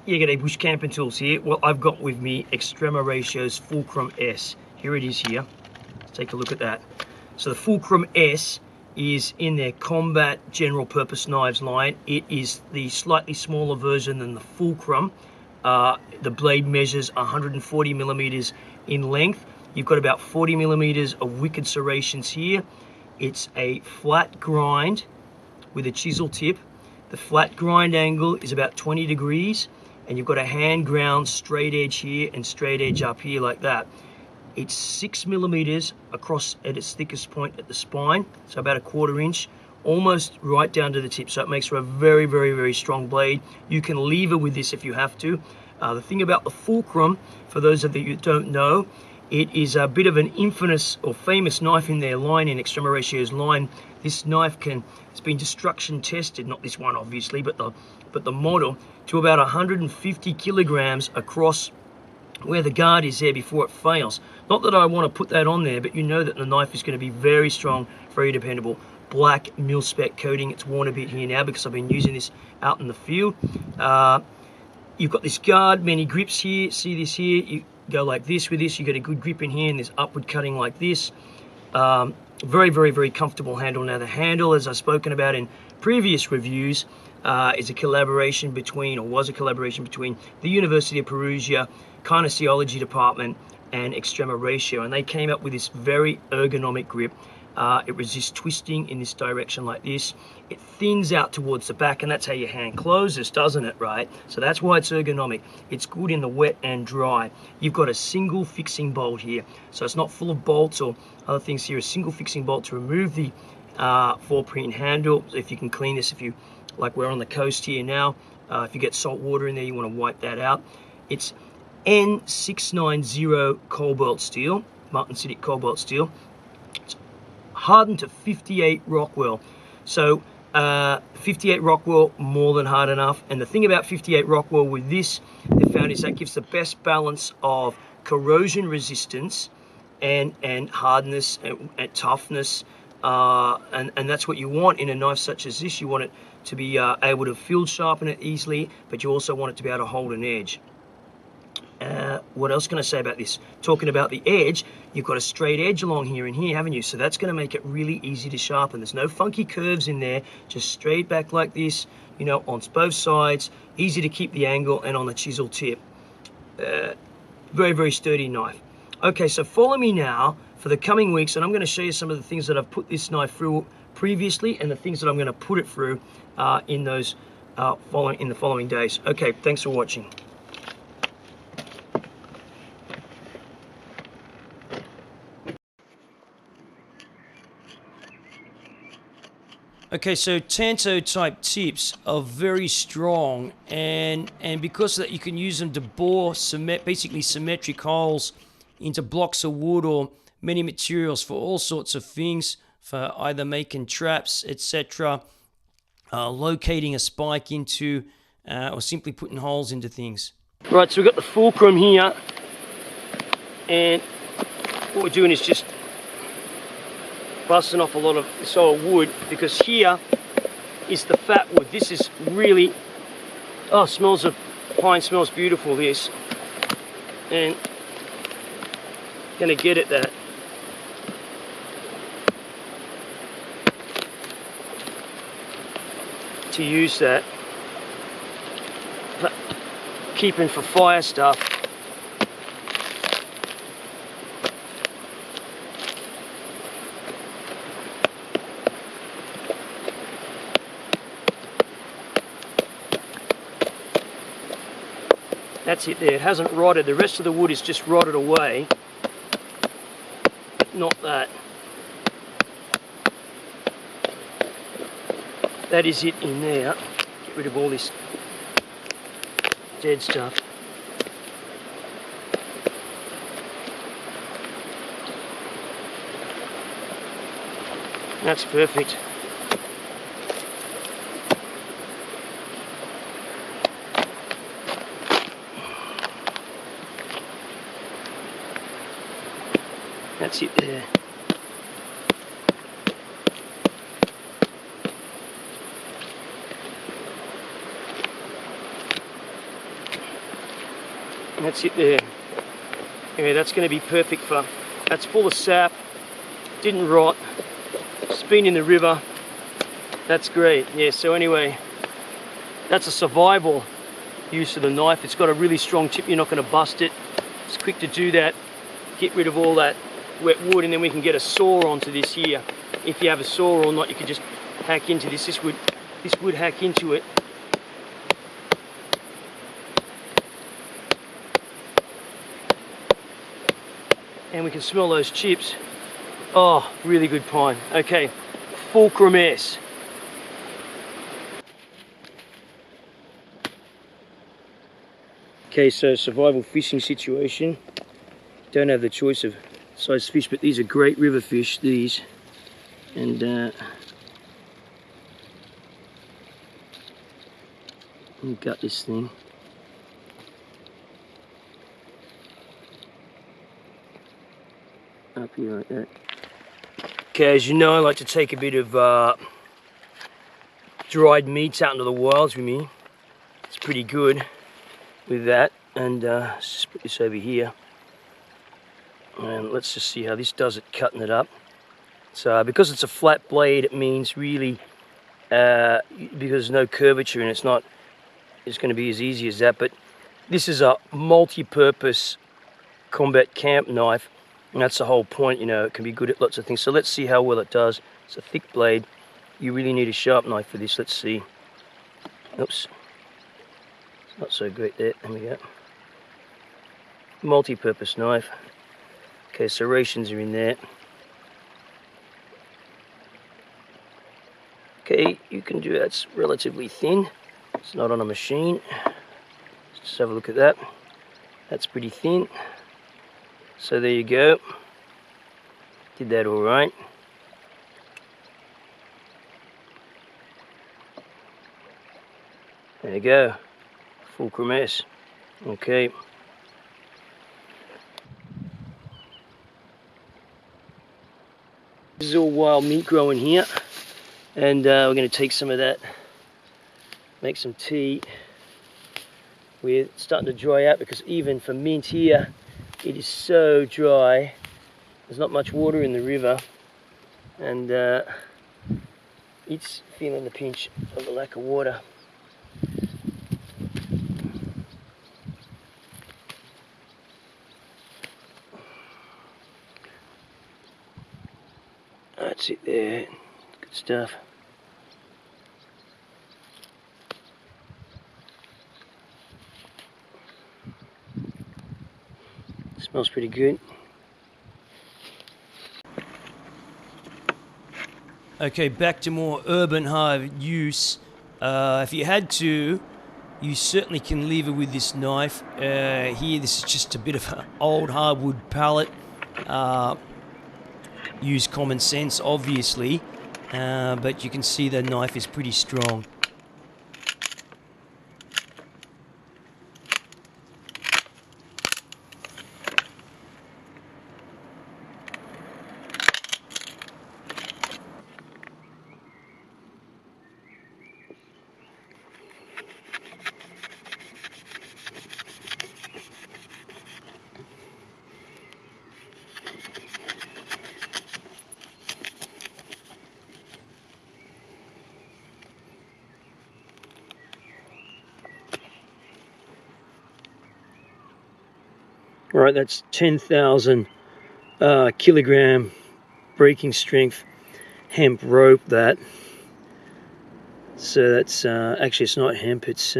Yeah, g'day, Bush Camping Tools here. Well, I've got with me Extrema Ratios Fulcrum S. Here it is here. Let's take a look at that. So the Fulcrum S is in their combat general purpose knives line. It is the slightly smaller version than the Fulcrum. The blade measures 140 millimeters in length. You've got about 40 millimeters of wicked serrations here. It's a flat grind with a chisel tip. The flat grind angle is about 20 degrees. And you've got a hand ground straight edge here and straight edge up here like that. It's 6 millimeters across at its thickest point at the spine, so about a 1/4 inch, almost right down to the tip. So it makes for a very, very, very strong blade. You can lever with this if you have to. The thing about the Fulcrum, for those of you who don't know, it is a bit of an infamous or famous knife in their line, in Extrema Ratios line. This knife it's been destruction tested, not this one obviously, but the model, to about 150 kilograms across where the guard is there before it fails. Not that I want to put that on there, but you know that the knife is going to be very strong, very dependable. Black mil-spec coating. It's worn a bit here now because I've been using this out in the field. You've got this guard, many grips here. See this here? You go like this with this. You get a good grip in here, and there's upward cutting like this. Very, very, very comfortable handle. Now the handle, as I've spoken about in previous reviews, is a collaboration between, or was a collaboration between, the University of Perugia Kinesiology Department and Extrema Ratio, and they came up with this very ergonomic grip. It resists twisting in this direction like this. It thins out towards the back, and that's how your hand closes, doesn't it, right? So that's why it's ergonomic. It's good in the wet and dry. You've got a single fixing bolt here, so it's not full of bolts or other things here. A single fixing bolt to remove the foreprint handle. If you can clean this, if you, like we're on the coast here now, if you get salt water in there, you want to wipe that out. It's N690 cobalt steel, martensitic cobalt steel. It's hardened to 58 Rockwell. So 58 Rockwell, more than hard enough. And the thing about 58 Rockwell with this, they found, is that gives the best balance of corrosion resistance and hardness and toughness. And that's what you want in a knife such as this. You want it to be able to field sharpen it easily, but you also want it to be able to hold an edge. What else can I say about this? Talking about the edge, you've got a straight edge along here and here, haven't you? So that's going to make it really easy to sharpen. There's no funky curves in there, just straight back like this, you know, on both sides, easy to keep the angle, and on the chisel tip. Very, very sturdy knife. Okay, so follow me now for the coming weeks, and I'm going to show you some of the things that I've put this knife through previously and the things that I'm going to put it through in the following days. Okay, thanks for watching. Okay, so Tanto type tips are very strong, and because of that, you can use them to bore basically symmetric holes into blocks of wood or many materials for all sorts of things, for either making traps, etc., locating a spike into, or simply putting holes into things. Right, so we've got the Fulcrum here, and what we're doing is just busting off a lot of this old wood, because here is the fat wood. This is really, oh, smells of pine, smells beautiful, this. And gonna get at that. To use that, keeping for fire stuff. That's it there, it hasn't rotted. The rest of the wood is just rotted away. Not that. That is it in there. Get rid of all this dead stuff. That's perfect. That's it there. And that's it there. Anyway, that's going to be perfect for, that's full of sap, didn't rot, it's been in the river. That's great. Yeah, so anyway, that's a survival use of the knife. It's got a really strong tip, you're not going to bust it. It's quick to do that. Get rid of all that wet wood, and then we can get a saw onto this here. If you have a saw or not, you could just hack into this. This would hack into it. And we can smell those chips. Oh, really good pine. Okay, Fulcrum S. Okay, so survival fishing situation. Don't have the choice of size fish, but these are great river fish, these. And gut this thing. Up here like that. Okay, as you know, I like to take a bit of dried meats out into the wilds with me. It's pretty good with that. And let's just put this over here. And let's just see how this does it, cutting it up. So because it's a flat blade, it means really, because there's no curvature and it's going to be as easy as that. But this is a multi-purpose combat camp knife. And that's the whole point, you know, it can be good at lots of things. So let's see how well it does. It's a thick blade. You really need a sharp knife for this. Let's see. Oops. Not so great there. There we go. Multi-purpose knife. Okay, serrations are in there. Okay, you can do that. It's relatively thin. It's not on a machine. Let's just have a look at that. That's pretty thin. So there you go. Did that all right. There you go. Fulcrum S. Okay. This is all wild meat growing here. And we're going to take some of that, make some tea. We're starting to dry out because even for mint here, it is so dry. There's not much water in the river, and it's feeling the pinch of the lack of water. That's it there. Good stuff. Smells pretty good. Okay, back to more urban hive use. If you had to, you certainly can leave it with this knife. Here, this is just a bit of an old hardwood pallet. Use common sense, obviously, but you can see the knife is pretty strong. All right, that's 10,000 kilogram breaking strength hemp rope, that. So that's, actually it's not hemp, it's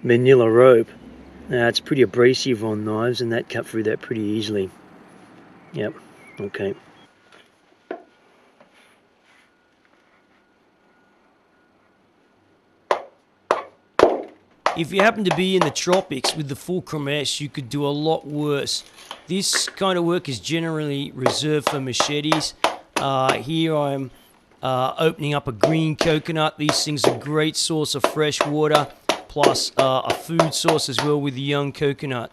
manila rope. It's pretty abrasive on knives, and that cut through that pretty easily. Yep, okay. If you happen to be in the tropics with the Fulcrum S, you could do a lot worse. This kind of work is generally reserved for machetes. Here I'm opening up a green coconut. These things are a great source of fresh water, plus a food source as well with the young coconut.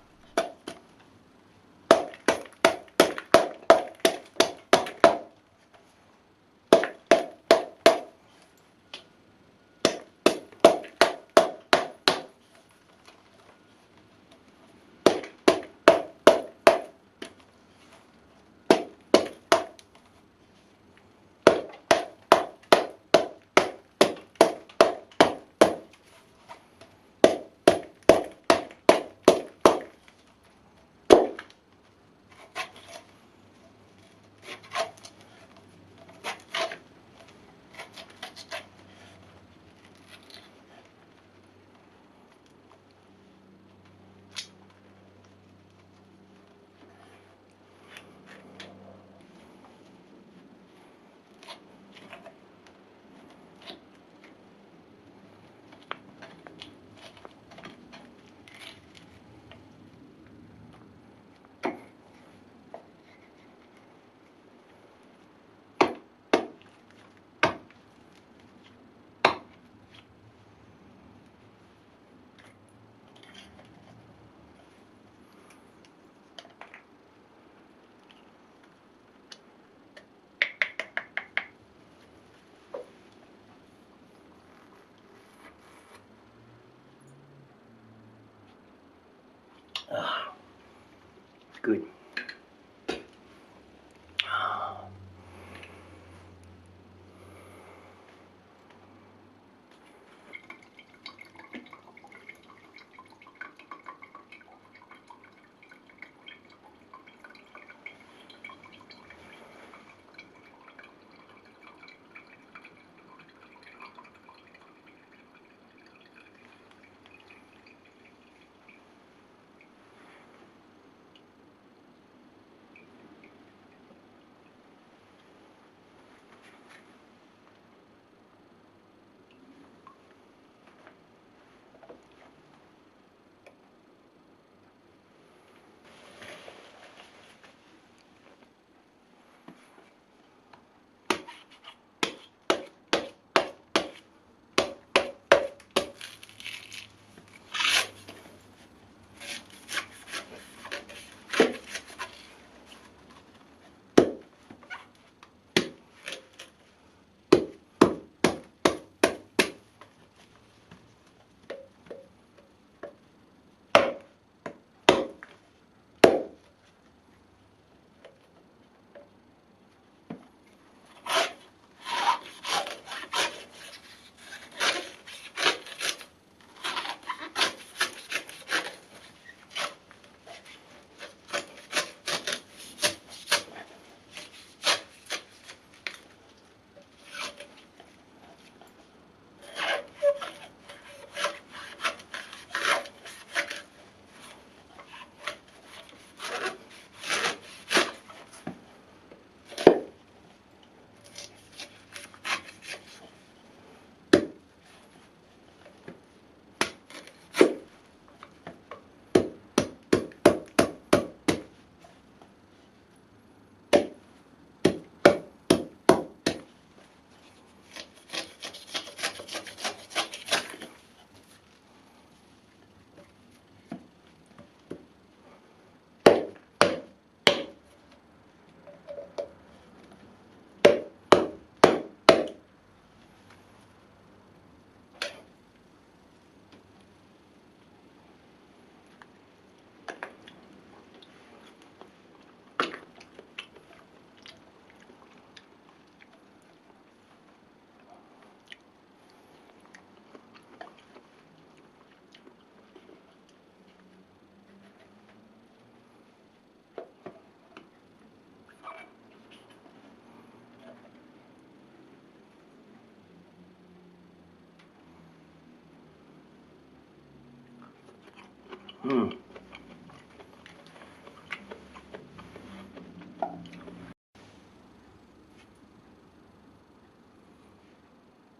Good.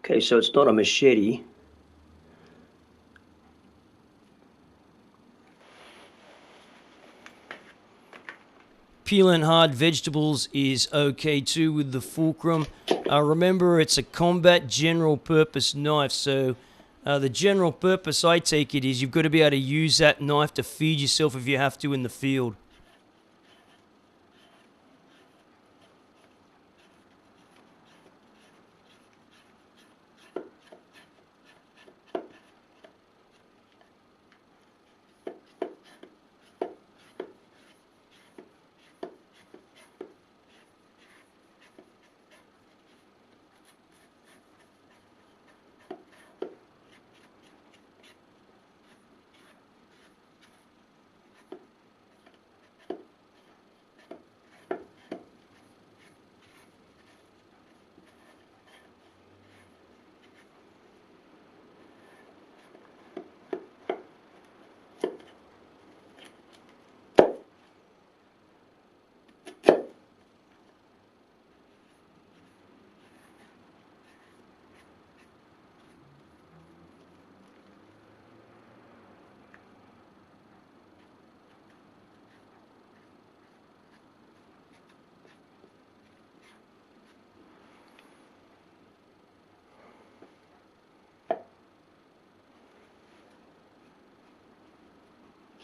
Okay, so it's not a machete. Peeling hard vegetables is okay too with the Fulcrum. Remember, it's a combat general purpose knife, so the general purpose, I take it, is you've got to be able to use that knife to feed yourself if you have to in the field.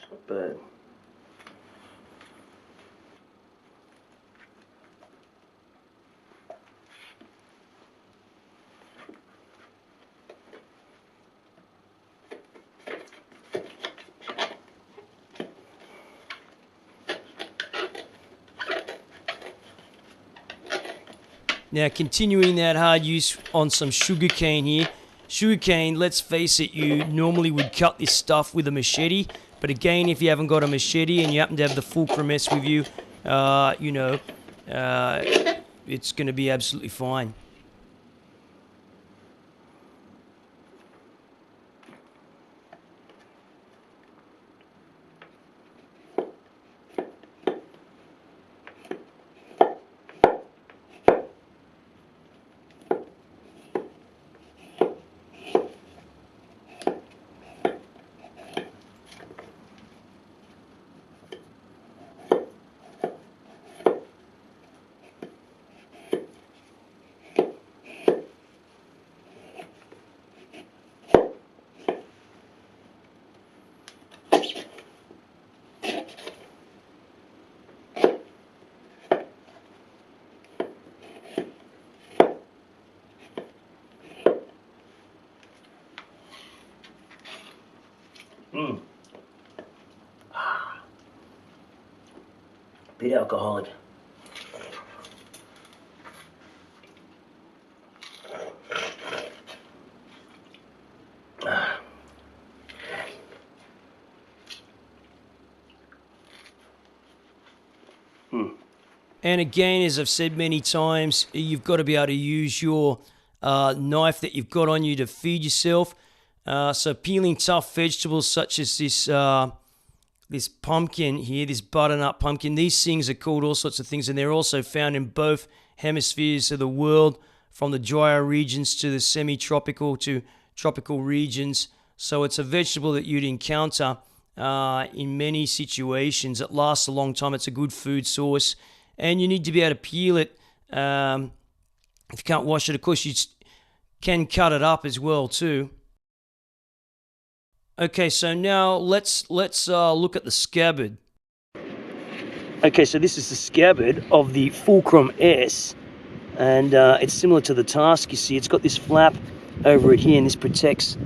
Not bad. Now, continuing that hard use on some sugarcane here. Sugarcane, let's face it, you normally would cut this stuff with a machete. But again, if you haven't got a machete and you happen to have the FULCRUM S with you, it's going to be absolutely fine. Bit alcoholic. And again, as I've said many times, you've got to be able to use your knife that you've got on you to feed yourself. So peeling tough vegetables such as this pumpkin here, this butternut pumpkin, these things are called all sorts of things, and they're also found in both hemispheres of the world, from the drier regions to the semi-tropical to tropical regions. So it's a vegetable that you'd encounter in many situations. It lasts a long time. It's a good food source. And you need to be able to peel it. If you can't wash it, of course, you can cut it up as well too. Okay, so now let's look at the scabbard. Okay, so this is the scabbard of the FULCRUM S, and it's similar to the task. You see, it's got this flap over it here, and this protects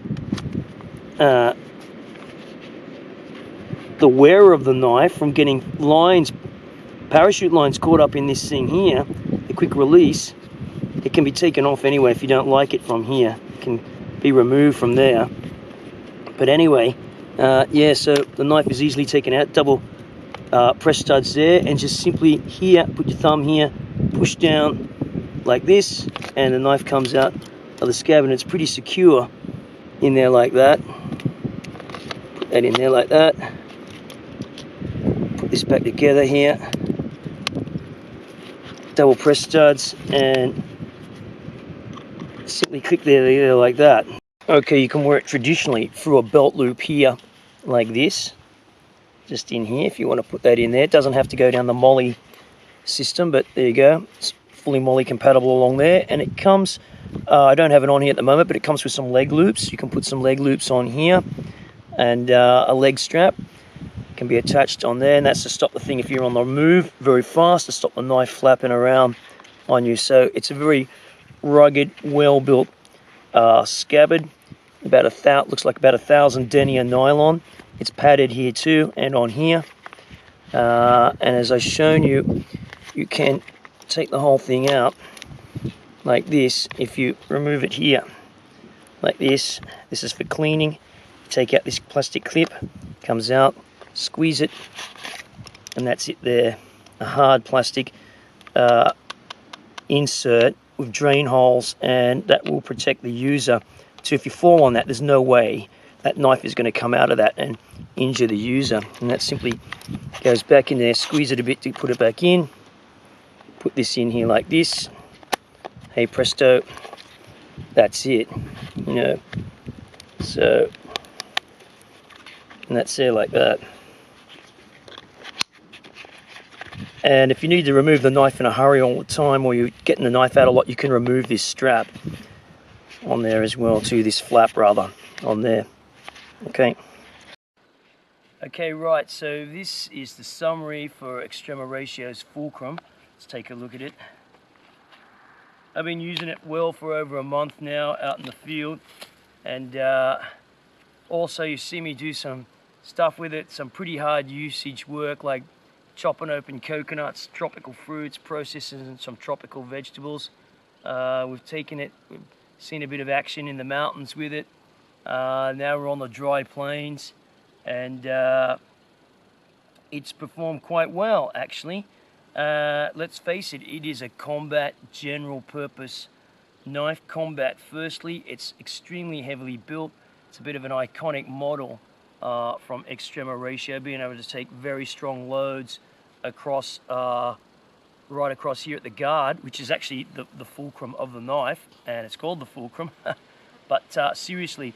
the wearer of the knife from getting lines, parachute lines caught up in this thing here. The quick release, it can be taken off anyway if you don't like it from here. It can be removed from there. But anyway, yeah, so the knife is easily taken out. Double press studs there, and just simply here, put your thumb here, push down like this, and the knife comes out of the scabbard. It's pretty secure in there like that. Put that in there like that. Put this back together here. Double press studs, and simply click there like that. Okay, you can wear it traditionally through a belt loop here, like this. Just in here, if you want to put that in there. It doesn't have to go down the Molle system, but there you go. It's fully Molle compatible along there. And it comes, I don't have it on here at the moment, but it comes with some leg loops. You can put some leg loops on here, and a leg strap can be attached on there. And that's to stop the thing if you're on the move very fast, to stop the knife flapping around on you. So it's a very rugged, well-built scabbard. Looks like about 1,000 denier nylon. It's padded here too, and on here. And as I've shown you, you can take the whole thing out like this. If you remove it here, like this, this is for cleaning. Take out this plastic clip, comes out, squeeze it, and that's it there. A hard plastic insert with drain holes, and that will protect the user. So if you fall on that, there's no way that knife is going to come out of that and injure the user. And that simply goes back in there. Squeeze it a bit to put it back in. Put this in here like this. Hey presto, that's it. You know, so, and that's there like that. And if you need to remove the knife in a hurry all the time, or you're getting the knife out a lot, you can remove this strap on there as well too, this flap rather, on there. Okay. Okay, right, so this is the summary for Extrema Ratio's FULCRUM. Let's take a look at it. I've been using it well for over a month now out in the field, and also you see me do some stuff with it, some pretty hard usage work like chopping open coconuts, tropical fruits, processing some tropical vegetables. We've taken it, we've seen a bit of action in the mountains with it. Now we're on the dry plains, and it's performed quite well, actually. Let's face it, it is a combat general purpose knife. Combat, firstly, it's extremely heavily built. It's a bit of an iconic model from Extrema Ratio, being able to take very strong loads across, right across here at the guard, which is actually the fulcrum of the knife, and it's called the fulcrum. But seriously,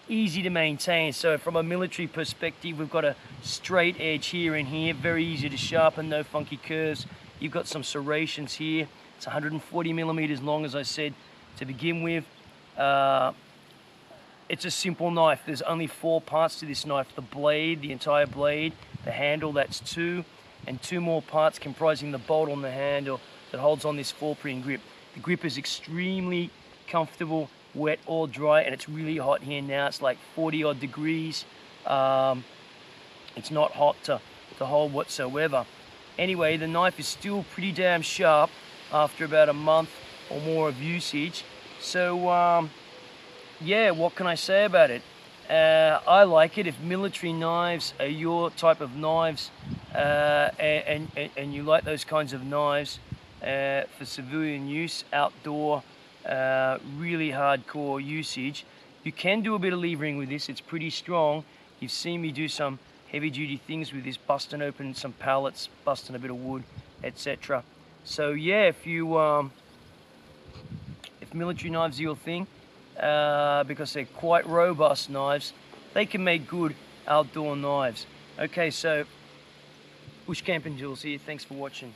easy to maintain. So from a military perspective, we've got a straight edge here and here, very easy to sharpen, no funky curves. You've got some serrations here. It's 140 millimeters long, as I said, to begin with. It's a simple knife. There's only 4 parts to this knife: the blade, the entire blade, the handle, that's 2, and 2 more parts comprising the bolt on the handle that holds on this 4-pin grip. The grip is extremely comfortable, wet or dry, and it's really hot here now. It's like 40 odd degrees. It's not hot to hold whatsoever. Anyway, the knife is still pretty damn sharp after about a month or more of usage. So yeah, what can I say about it? I like it. If military knives are your type of knives, and you like those kinds of knives for civilian use, outdoor, really hardcore usage, you can do a bit of levering with this. It's pretty strong. You've seen me do some heavy duty things with this, busting open some pallets, busting a bit of wood, etc. So yeah, if military knives are your thing, because they're quite robust knives, they can make good outdoor knives. Okay, so Bush Camping Jules here. Thanks for watching.